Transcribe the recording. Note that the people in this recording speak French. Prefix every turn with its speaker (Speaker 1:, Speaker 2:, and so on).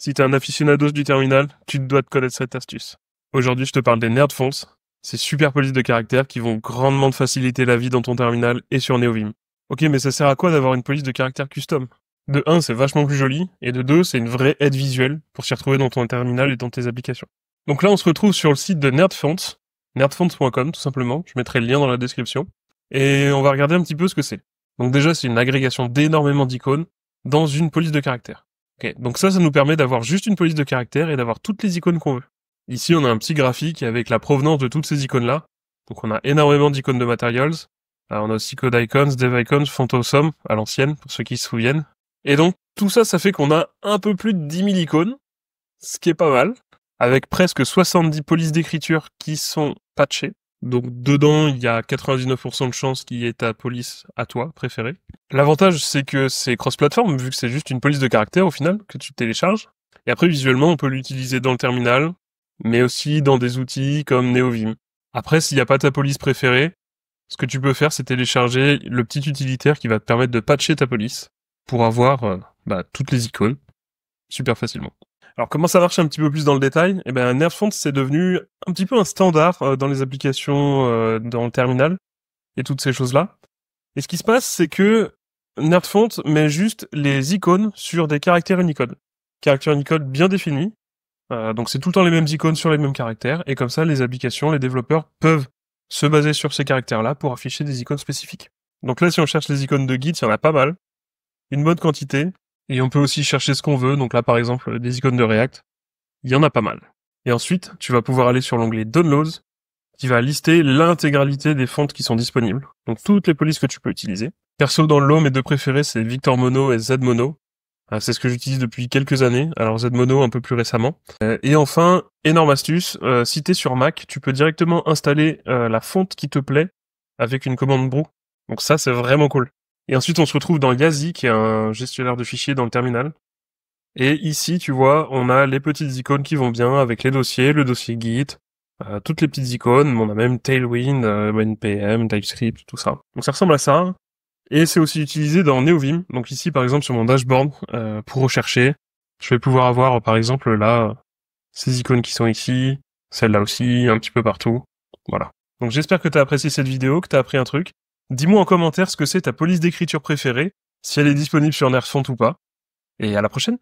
Speaker 1: Si t'es un aficionado du terminal, tu dois te connaître cette astuce. Aujourd'hui, je te parle des nerd fonts. C'est super polices de caractère qui vont grandement te faciliter la vie dans ton terminal et sur NeoVim. Ok, mais ça sert à quoi d'avoir une police de caractère custom? De 1, c'est vachement plus joli, et de 2, c'est une vraie aide visuelle pour s'y retrouver dans ton terminal et dans tes applications. Donc là, on se retrouve sur le site de nerdfonts, nerdfonts.com tout simplement, je mettrai le lien dans la description, et on va regarder un petit peu ce que c'est. Donc déjà, c'est une agrégation d'énormément d'icônes dans une police de caractère. Ok, donc ça nous permet d'avoir juste une police de caractère et d'avoir toutes les icônes qu'on veut. Ici, on a un petit graphique avec la provenance de toutes ces icônes-là. Donc on a énormément d'icônes de materials. Là, on a aussi code icons, dev icons, font awesome, à l'ancienne, pour ceux qui se souviennent. Et donc, tout ça, ça fait qu'on a un peu plus de 10 000 icônes, ce qui est pas mal, avec presque 70 polices d'écriture qui sont patchées. Donc dedans, il y a 99% de chances qu'il y ait ta police à toi, préférée. L'avantage, c'est que c'est cross-platform, vu que c'est juste une police de caractère, au final, que tu télécharges. Et après, visuellement, on peut l'utiliser dans le terminal, mais aussi dans des outils comme NeoVim. Après, s'il n'y a pas ta police préférée, ce que tu peux faire, c'est télécharger le petit utilitaire qui va te permettre de patcher ta police pour avoir toutes les icônes super facilement. Alors comment ça marche un petit peu plus dans le détail? Eh ben nerdfonts, c'est devenu un petit peu un standard dans les applications dans le terminal et toutes ces choses-là. Et ce qui se passe, c'est que nerdfonts met juste les icônes sur des caractères Unicode. Caractères Unicode bien définis. Donc c'est tout le temps les mêmes icônes sur les mêmes caractères, et comme ça les applications, les développeurs peuvent se baser sur ces caractères-là pour afficher des icônes spécifiques. Donc là, si on cherche les icônes de Git, il y en a pas mal, une bonne quantité, et on peut aussi chercher ce qu'on veut, donc là par exemple des icônes de React, il y en a pas mal. Et ensuite, tu vas pouvoir aller sur l'onglet Downloads, qui va lister l'intégralité des fonts qui sont disponibles, donc toutes les polices que tu peux utiliser. Perso dans le lot, mes deux préférés, c'est Victor Mono et Zmono. C'est ce que j'utilise depuis quelques années, alors Zmono un peu plus récemment. Et enfin, énorme astuce, si t'es sur Mac, tu peux directement installer la fonte qui te plaît avec une commande brew. Donc ça, c'est vraiment cool. Et ensuite, on se retrouve dans Yazi, qui est un gestionnaire de fichiers dans le terminal. Et ici, tu vois, on a les petites icônes qui vont bien avec les dossiers, le dossier Git, toutes les petites icônes. On a même Tailwind, NPM, TypeScript, tout ça. Donc ça ressemble à ça. Et c'est aussi utilisé dans NeoVim. Donc ici, par exemple, sur mon dashboard, pour rechercher, je vais pouvoir avoir, par exemple, là, ces icônes qui sont ici, celle-là aussi, un petit peu partout. Voilà. Donc j'espère que tu as apprécié cette vidéo, que tu as appris un truc. Dis-moi en commentaire ce que c'est ta police d'écriture préférée, si elle est disponible sur Nerdfonts ou pas. Et à la prochaine!